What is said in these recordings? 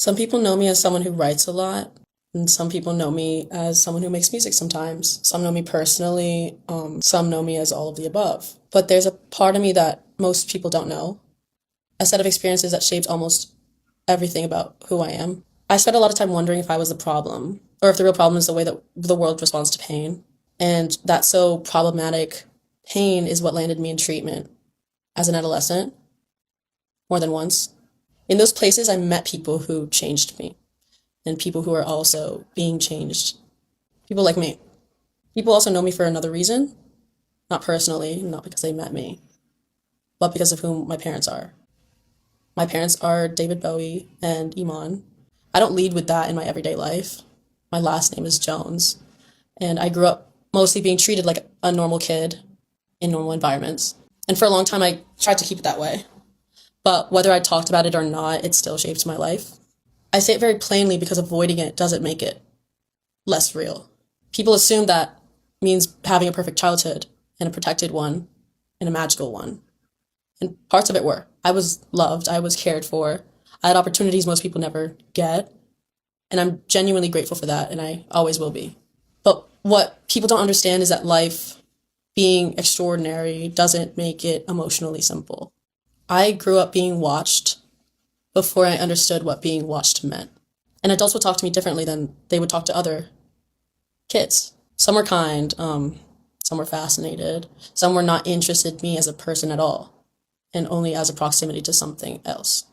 Some people know me as someone who writes a lot, and some people know me as someone who makes music sometimes. Some know me personally, some know me as all of the above. But there's a part of me that most people don't know, a set of experiences that shaped almost everything about who I am. I spent a lot of time wondering if I was the problem, or if the real problem is the way that the world responds to pain. And that so problematic pain is what landed me in treatment as an adolescent more than once. In those places, I met people who changed me and people who are also being changed. People like me. People also know me for another reason, not personally, not because they met me, but because of whom my parents are. My parents are David Bowie and Iman. I don't lead with that in my everyday life. My last name is Jones, and I grew up mostly being treated like a normal kid in normal environments. And for a long time, I tried to keep it that way. But whether I talked about it or not, it still shapes my life. I say it very plainly because avoiding it doesn't make it less real. People assume that means having a perfect childhood and a protected one and a magical one. And parts of it were. I was loved, I was cared for, I had opportunities most people never get, and I'm genuinely grateful for that, and I always will be. But what people don't understand is that life being extraordinary doesn't make it emotionally simple. I grew up being watched before I understood what being watched meant. And adults would talk to me differently than they would talk to other kids. Some were kind, some were fascinated, some were not interested in me as a person at all, and only as a proximity to something else.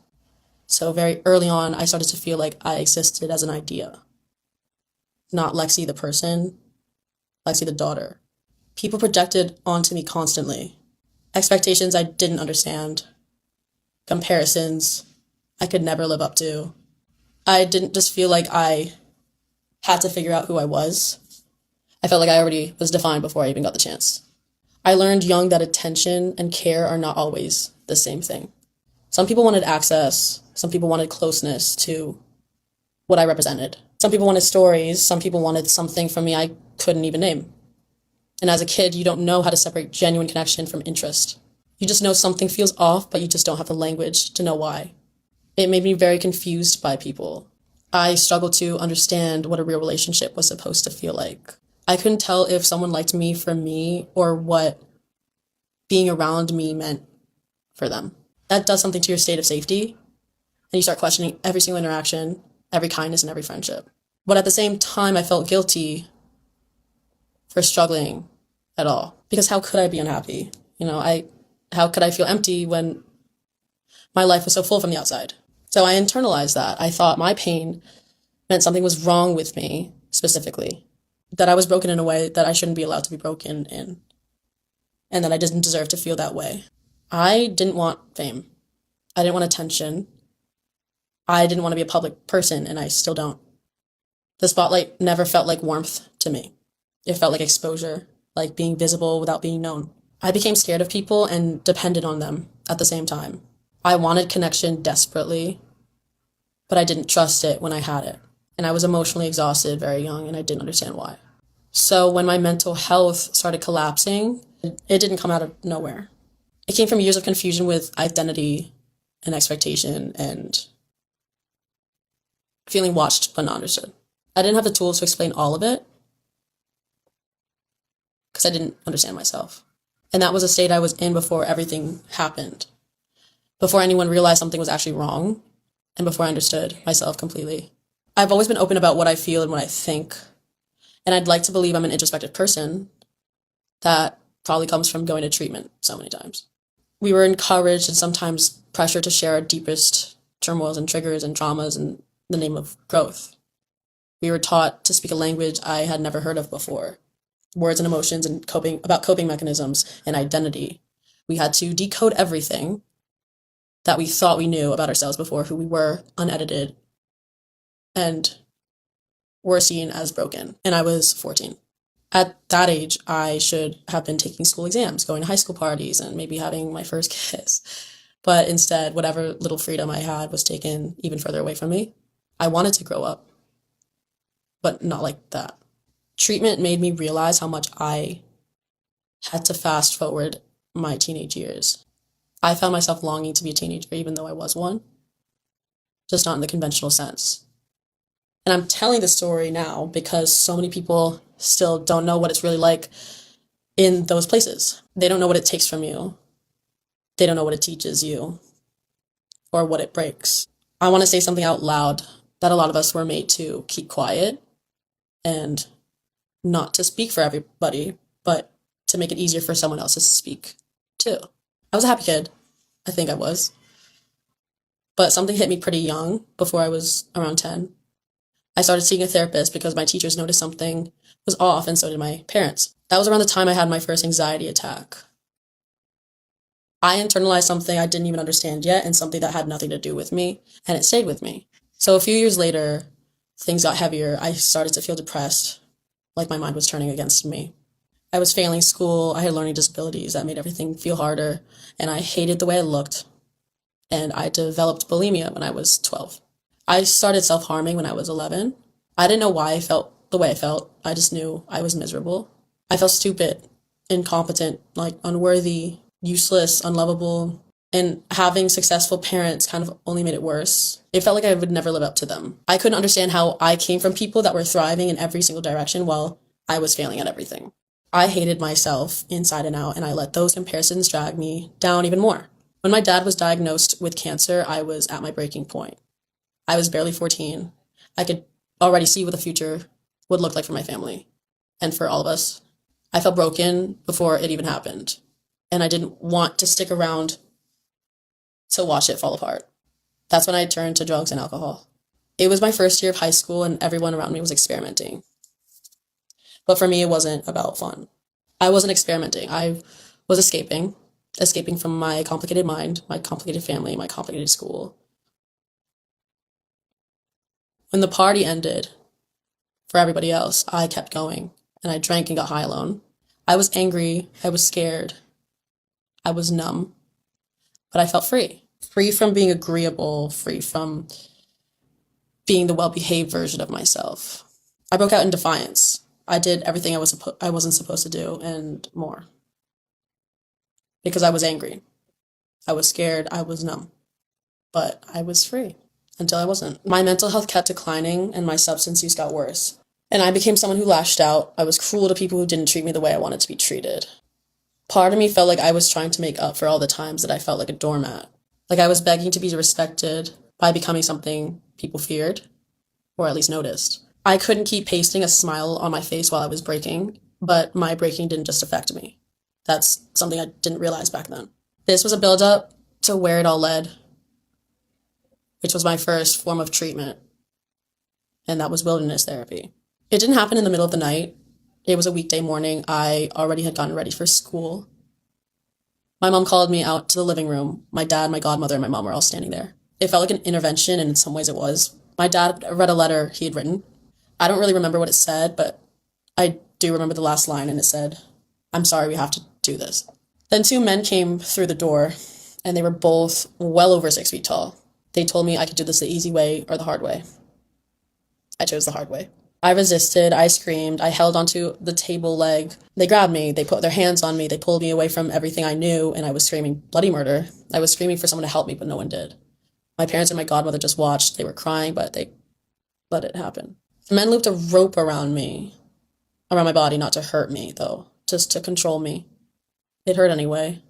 So very early on, I started to feel like I existed as an idea, not Lexi the person, Lexi the daughter. People projected onto me constantly. Expectations I didn't understand, comparisons I could never live up to. I didn't just feel like I had to figure out who I was. I felt like I already was defined before I even got the chance. I learned young that attention and care are not always the same thing. Some people wanted access, some people wanted closeness to what I represented. Some people wanted stories, some people wanted something from me I couldn't even name. And as a kid, you don't know how to separate genuine connection from interest. You just know something feels off, but you just don't have the language to know why. It made me very confused by people. I struggled to understand what a real relationship was supposed to feel like. I couldn't tell if someone liked me for me or what being around me meant for them. That does something to your state of safety, and you start questioning every single interaction, every kindness, and every friendship. But at the same time, I felt guilty for struggling at all. Because how could I be unhappy? How could I feel empty when my life was so full from the outside? So I internalized that. I thought my pain meant something was wrong with me, specifically. That I was broken in a way that I shouldn't be allowed to be broken in. And that I didn't deserve to feel that way. I didn't want fame. I didn't want attention. I didn't want to be a public person, and I still don't. The spotlight never felt like warmth to me. It felt like exposure, like being visible without being known. I became scared of people and depended on them at the same time. I wanted connection desperately, but I didn't trust it when I had it. And I was emotionally exhausted very young, and I didn't understand why. So when my mental health started collapsing, it didn't come out of nowhere. It came from years of confusion with identity and expectation and feeling watched but not understood. I didn't have the tools to explain all of it because I didn't understand myself. And that was a state I was in before everything happened, before anyone realized something was actually wrong, and before I understood myself completely. I've always been open about what I feel and what I think, and I'd like to believe I'm an introspective person. That probably comes from going to treatment so many times. We were encouraged and sometimes pressured to share our deepest turmoils and triggers and traumas in the name of growth. We were taught to speak a language I had never heard of before, words and emotions and coping mechanisms and identity. We had to decode everything that we thought we knew about ourselves before, who we were, unedited, and were seen as broken. And I was 14. At that age, I should have been taking school exams, going to high school parties, and maybe having my first kiss. But instead, whatever little freedom I had was taken even further away from me. I wanted to grow up, but not like that. Treatment made me realize how much I had to fast forward my teenage years. I found myself longing to be a teenager, even though I was one. just not in the conventional sense. And I'm telling the story now because so many people still don't know what it's really like in those places. They don't know what it takes from you. They don't know what it teaches you or what it breaks. I want to say something out loud that a lot of us were made to keep quiet and not to speak for everybody, but to make it easier for someone else to speak too. I was a happy kid. I think I was. But something hit me pretty young, before I was around 10. I started seeing a therapist because my teachers noticed something was off, and so did my parents. That was around the time I had my first anxiety attack. I internalized something I didn't even understand yet, and something that had nothing to do with me, and it stayed with me. So a few years later, things got heavier. I started to feel depressed, like my mind was turning against me. I was failing school. I had learning disabilities that made everything feel harder, and I hated the way I looked. And I developed bulimia when I was 12. I started self-harming when I was 11. I didn't know why I felt the way I felt. I just knew I was miserable. I felt stupid, incompetent, like unworthy, useless, unlovable. And having successful parents kind of only made it worse. It felt like I would never live up to them. I couldn't understand how I came from people that were thriving in every single direction while I was failing at everything. I hated myself inside and out, and I let those comparisons drag me down even more. When my dad was diagnosed with cancer, I was at my breaking point. I was barely 14. I could already see what the future would look like for my family and for all of us. I felt broken before it even happened, and I didn't want to stick around to watch it fall apart. That's when I turned to drugs and alcohol. It was my first year of high school, and everyone around me was experimenting. But for me, it wasn't about fun. I wasn't experimenting. I was escaping from my complicated mind, my complicated family, my complicated school. When the party ended, for everybody else, I kept going, and I drank and got high alone. I was angry, I was scared, I was numb, but I felt free. Free from being agreeable, free from being the well-behaved version of myself. I broke out in defiance. I did everything I wasn't supposed to do and more. Because I was angry. I was scared, I was numb. But I was free until I wasn't. My mental health kept declining and my substance use got worse. And I became someone who lashed out. I was cruel to people who didn't treat me the way I wanted to be treated. Part of me felt like I was trying to make up for all the times that I felt like a doormat. Like I was begging to be respected by becoming something people feared, or at least noticed. I couldn't keep pasting a smile on my face while I was breaking, but my breaking didn't just affect me. That's something I didn't realize back then. This was a build-up to where it all led, which was my first form of treatment, and that was wilderness therapy. It didn't happen in the middle of the night. It was a weekday morning. I already had gotten ready for school. My mom called me out to the living room. My dad, my godmother, and my mom were all standing there. It felt like an intervention, and in some ways it was. My dad read a letter he had written. I don't really remember what it said, but I do remember the last line, and it said, "I'm sorry we have to do this." Then two men came through the door, and they were both well over 6 feet tall. They told me I could do this the easy way or the hard way. I chose the hard way. I resisted, I screamed, I held onto the table leg. They grabbed me, they put their hands on me, they pulled me away from everything I knew, and I was screaming bloody murder. I was screaming for someone to help me, but no one did. My parents and my godmother just watched. They were crying, but they let it happen. The men looped a rope around me, around my body, not to hurt me, though, just to control me. It hurt anyway,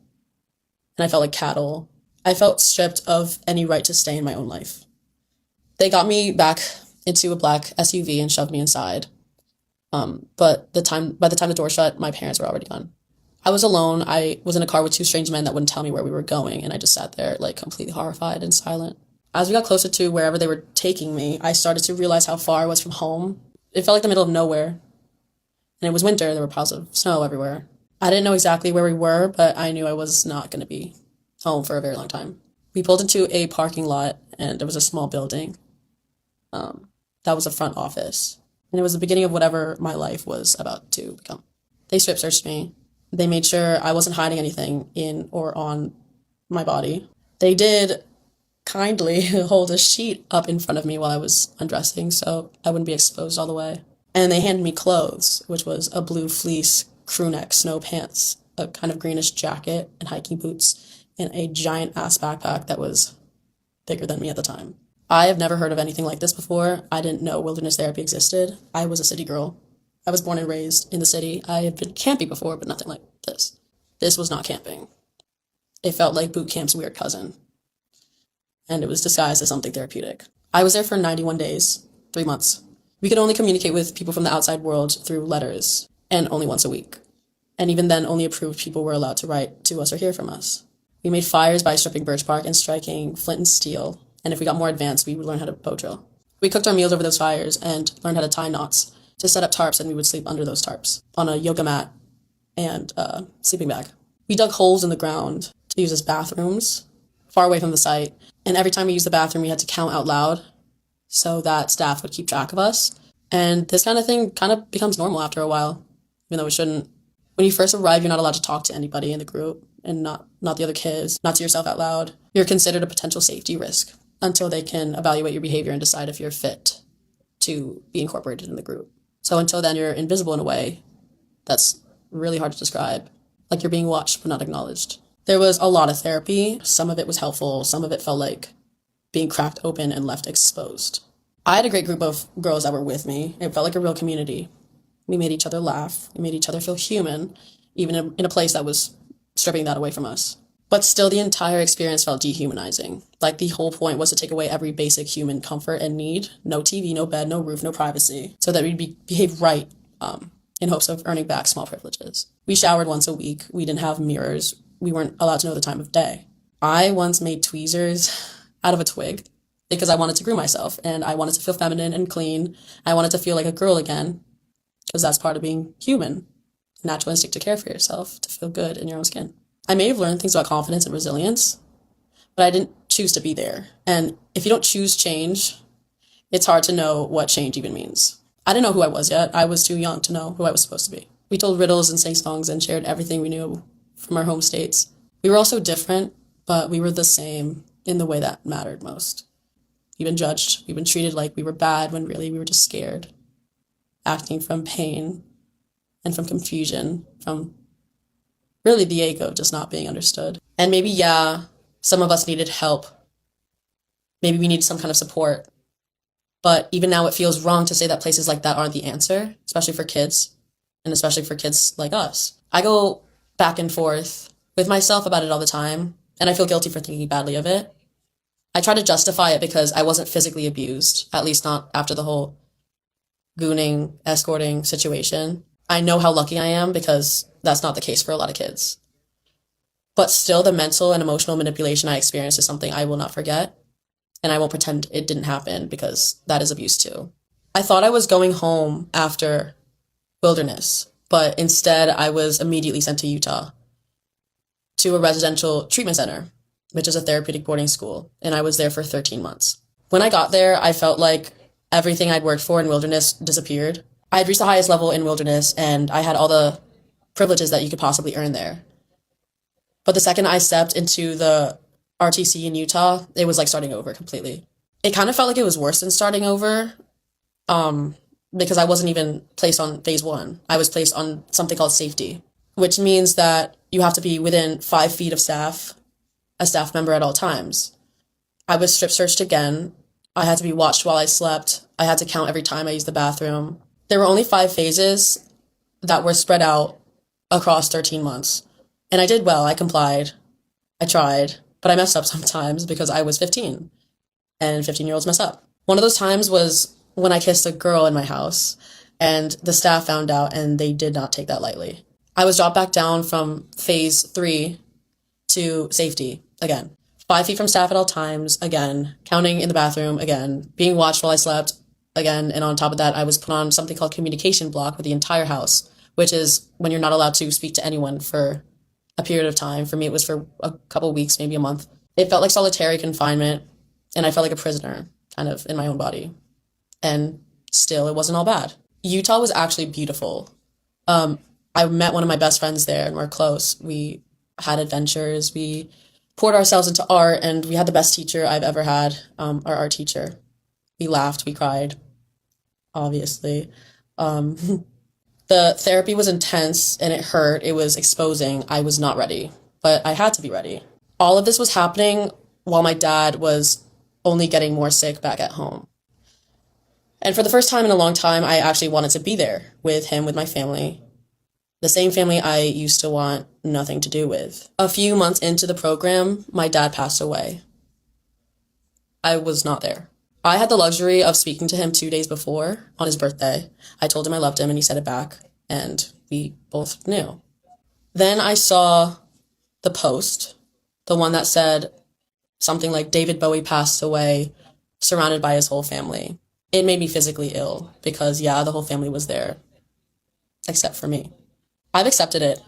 and I felt like cattle. I felt stripped of any right to stay in my own life. They got me back into a black SUV and shoved me inside. But by the time the door shut, my parents were already gone. I was alone. I was in a car with two strange men that wouldn't tell me where we were going, and I just sat there, like, completely horrified and silent. As we got closer to wherever they were taking me, I started to realize how far I was from home. It felt like the middle of nowhere. And it was winter. There were piles of snow everywhere. I didn't know exactly where we were, but I knew I was not going to be home for a very long time. We pulled into a parking lot, and there was a small building. That was a front office. And it was the beginning of whatever my life was about to become. They strip searched me. They made sure I wasn't hiding anything in or on my body. They did kindly hold a sheet up in front of me while I was undressing so I wouldn't be exposed all the way. And they handed me clothes, which was a blue fleece crew neck snow pants, a kind of greenish jacket and hiking boots, and a giant ass backpack that was bigger than me at the time. I have never heard of anything like this before. I didn't know wilderness therapy existed. I was a city girl. I was born and raised in the city. I had been camping before, but nothing like this. This was not camping. It felt like boot camp's weird cousin, and it was disguised as something therapeutic. I was there for 91 days, 3 months. We could only communicate with people from the outside world through letters, and only once a week. And even then, only approved people were allowed to write to us or hear from us. We made fires by stripping birch bark and striking flint and steel, and if we got more advanced, we would learn how to bow drill. We cooked our meals over those fires and learned how to tie knots to set up tarps, and we would sleep under those tarps on a yoga mat and a sleeping bag. We dug holes in the ground to use as bathrooms, far away from the site, and every time we used the bathroom, we had to count out loud so that staff would keep track of us. And this kind of thing kind of becomes normal after a while, even though it shouldn't. When you first arrive, you're not allowed to talk to anybody in the group, and not the other kids, not to yourself out loud. You're considered a potential safety risk until they can evaluate your behavior and decide if you're fit to be incorporated in the group. So until then, you're invisible in a way that's really hard to describe. Like you're being watched but not acknowledged. There was a lot of therapy. Some of it was helpful. Some of it felt like being cracked open and left exposed. I had a great group of girls that were with me. It felt like a real community. We made each other laugh. We made each other feel human, even in a place that was stripping that away from us. But still, the entire experience felt dehumanizing. Like the whole point was to take away every basic human comfort and need. No TV, no bed, no roof, no privacy. So that we'd behave right in hopes of earning back small privileges. We showered once a week. We didn't have mirrors. We weren't allowed to know the time of day. I once made tweezers out of a twig because I wanted to groom myself and I wanted to feel feminine and clean. I wanted to feel like a girl again because that's part of being human. Natural instinct to care for yourself, to feel good in your own skin. I may have learned things about confidence and resilience, but I didn't choose to be there. And if you don't choose change, it's hard to know what change even means. I didn't know who I was yet. I was too young to know who I was supposed to be. We told riddles and sang songs and shared everything we knew from our home states. We were all so different, but we were the same in the way that mattered most. We've been judged. We've been treated like we were bad when really we were just scared, acting from pain and from confusion, from really the ache of just not being understood. And maybe, yeah, some of us needed help. Maybe we need some kind of support. But even now it feels wrong to say that places like that aren't the answer, especially for kids, and especially for kids like us. I go back and forth with myself about it all the time, and I feel guilty for thinking badly of it. I try to justify it because I wasn't physically abused, at least not after the whole gooning, escorting situation. I know how lucky I am because that's not the case for a lot of kids. But still, the mental and emotional manipulation I experienced is something I will not forget. And I won't pretend it didn't happen because that is abuse too. I thought I was going home after wilderness, but instead I was immediately sent to Utah to a residential treatment center, which is a therapeutic boarding school. And I was there for 13 months. When I got there, I felt like everything I'd worked for in wilderness disappeared. I had reached the highest level in wilderness and I had all the privileges that you could possibly earn there. But the second I stepped into the RTC in Utah, it was like starting over completely. It kind of felt like it was worse than starting over because I wasn't even placed on phase 1. I was placed on something called safety, which means that you have to be within 5 feet of a staff member at all times. I was strip searched again. I had to be watched while I slept. I had to count every time I used the bathroom. There were only 5 phases that were spread out across 13 months. And I did well. I complied. I tried. But I messed up sometimes because I was 15. And 15-year-olds mess up. One of those times was when I kissed a girl in my house. And the staff found out and they did not take that lightly. I was dropped back down from phase 3 to safety again. 5 feet from staff at all times, again. Counting in the bathroom, again. Being watched while I slept, again. And on top of that, I was put on something called communication block with the entire house, which is when you're not allowed to speak to anyone for a period of time. For me, it was for a couple weeks, maybe a month. It felt like solitary confinement, and I felt like a prisoner, kind of, in my own body. And still, it wasn't all bad. Utah was actually beautiful. I met one of my best friends there, and we're close. We had adventures. We poured ourselves into art, and we had the best teacher I've ever had, our art teacher. We laughed, we cried, obviously. The therapy was intense and it hurt. It was exposing. I was not ready, but I had to be ready. All of this was happening while my dad was only getting more sick back at home. And for the first time in a long time, I actually wanted to be there with him, with my family. The same family I used to want nothing to do with. A few months into the program, my dad passed away. I was not there. I had the luxury of speaking to him 2 days before, on his birthday. I told him I loved him and he said it back, and we both knew. Then I saw the post, the one that said something like David Bowie passed away, surrounded by his whole family. It made me physically ill because, yeah, the whole family was there, except for me. I've accepted it.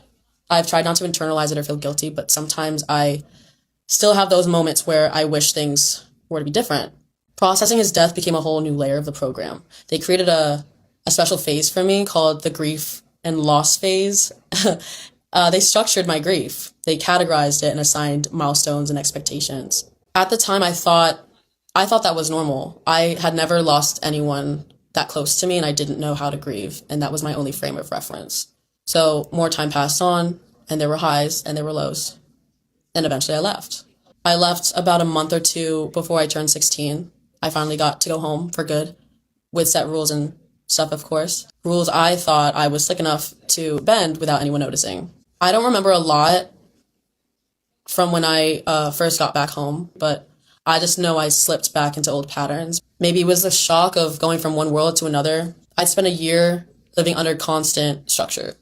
I've tried not to internalize it or feel guilty, but sometimes I still have those moments where I wish things were to be different. Processing his death became a whole new layer of the program. They created a special phase for me called the grief and loss phase. They structured my grief. They categorized it and assigned milestones and expectations. At the time, I thought that was normal. I had never lost anyone that close to me, and I didn't know how to grieve, and that was my only frame of reference. So more time passed on, and there were highs and there were lows. And eventually I left. I left about a month or two before I turned 16. I finally got to go home for good, with set rules and stuff, of course. Rules I thought I was slick enough to bend without anyone noticing. I don't remember a lot from when I first got back home, but I just know I slipped back into old patterns. Maybe it was the shock of going from one world to another. I'd spent a year living under constant structure,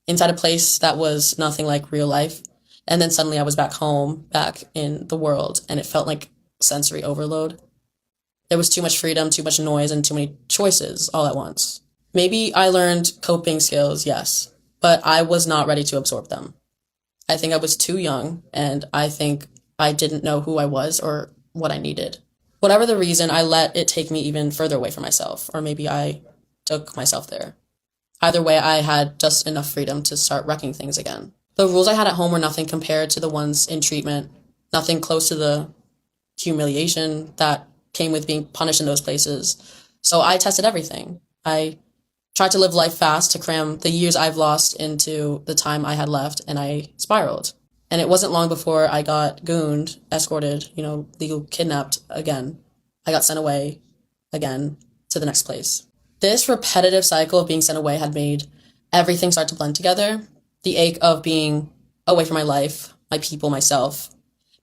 inside a place that was nothing like real life. And then suddenly I was back home, back in the world, and it felt like sensory overload. There was too much freedom, too much noise, and too many choices all at once. Maybe I learned coping skills, yes, but I was not ready to absorb them. I think I was too young, and I think I didn't know who I was or what I needed. Whatever the reason, I let it take me even further away from myself, or maybe I took myself there. Either way, I had just enough freedom to start wrecking things again. The rules I had at home were nothing compared to the ones in treatment, nothing close to the humiliation that came with being punished in those places. So I tested everything. I tried to live life fast to cram the years I've lost into the time I had left, and I spiraled. And it wasn't long before I got gooned, escorted, legal kidnapped again. I got sent away again to the next place. This repetitive cycle of being sent away had made everything start to blend together. The ache of being away from my life, my people, myself,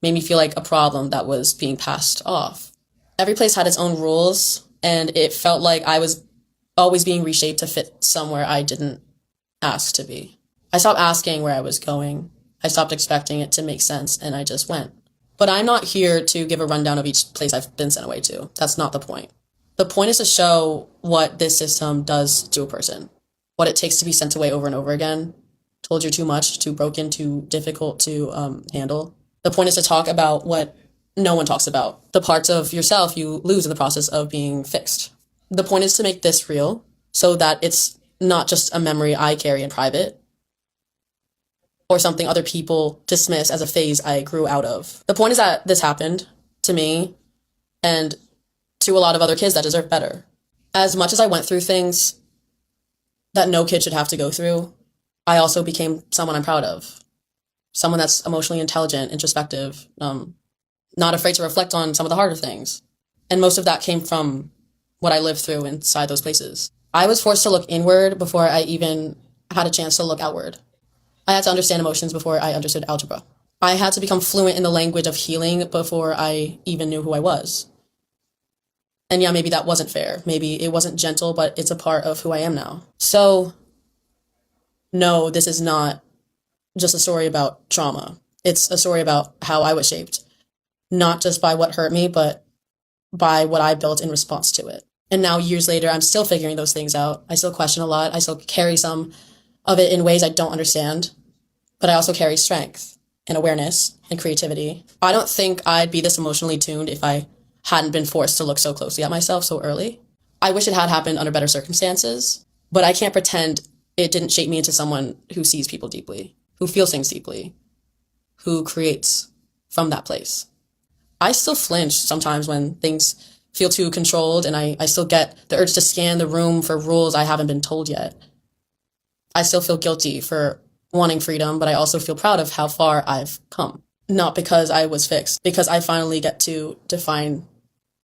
made me feel like a problem that was being passed off. Every place had its own rules, and it felt like I was always being reshaped to fit somewhere I didn't ask to be. I stopped asking where I was going. I stopped expecting it to make sense, and I just went. But I'm not here to give a rundown of each place I've been sent away to. That's not the point. The point is to show what this system does to a person, what it takes to be sent away over and over again, told you're too much, too broken, too difficult to handle. The point is to talk about what no one talks about, the parts of yourself you lose in the process of being fixed. The point is to make this real so that it's not just a memory I carry in private or something other people dismiss as a phase I grew out of. The point is that this happened to me and to a lot of other kids that deserve better. As much as I went through things that no kid should have to go through, I also became someone I'm proud of. Someone that's emotionally intelligent, introspective, not afraid to reflect on some of the harder things. And most of that came from what I lived through inside those places. I was forced to look inward before I even had a chance to look outward. I had to understand emotions before I understood algebra. I had to become fluent in the language of healing before I even knew who I was. And yeah, maybe that wasn't fair. Maybe it wasn't gentle, but it's a part of who I am now. So, no, this is not just a story about trauma. It's a story about how I was shaped, not just by what hurt me, but by what I built in response to it. And now, years later, I'm still figuring those things out. I still question a lot. I still carry some of it in ways I don't understand, but I also carry strength and awareness and creativity. I don't think I'd be this emotionally tuned if I hadn't been forced to look so closely at myself so early. I wish it had happened under better circumstances, but I can't pretend it didn't shape me into someone who sees people deeply, who feels things deeply, who creates from that place. I still flinch sometimes when things feel too controlled, and I still get the urge to scan the room for rules I haven't been told yet. I still feel guilty for wanting freedom, but I also feel proud of how far I've come. Not because I was fixed, because I finally get to define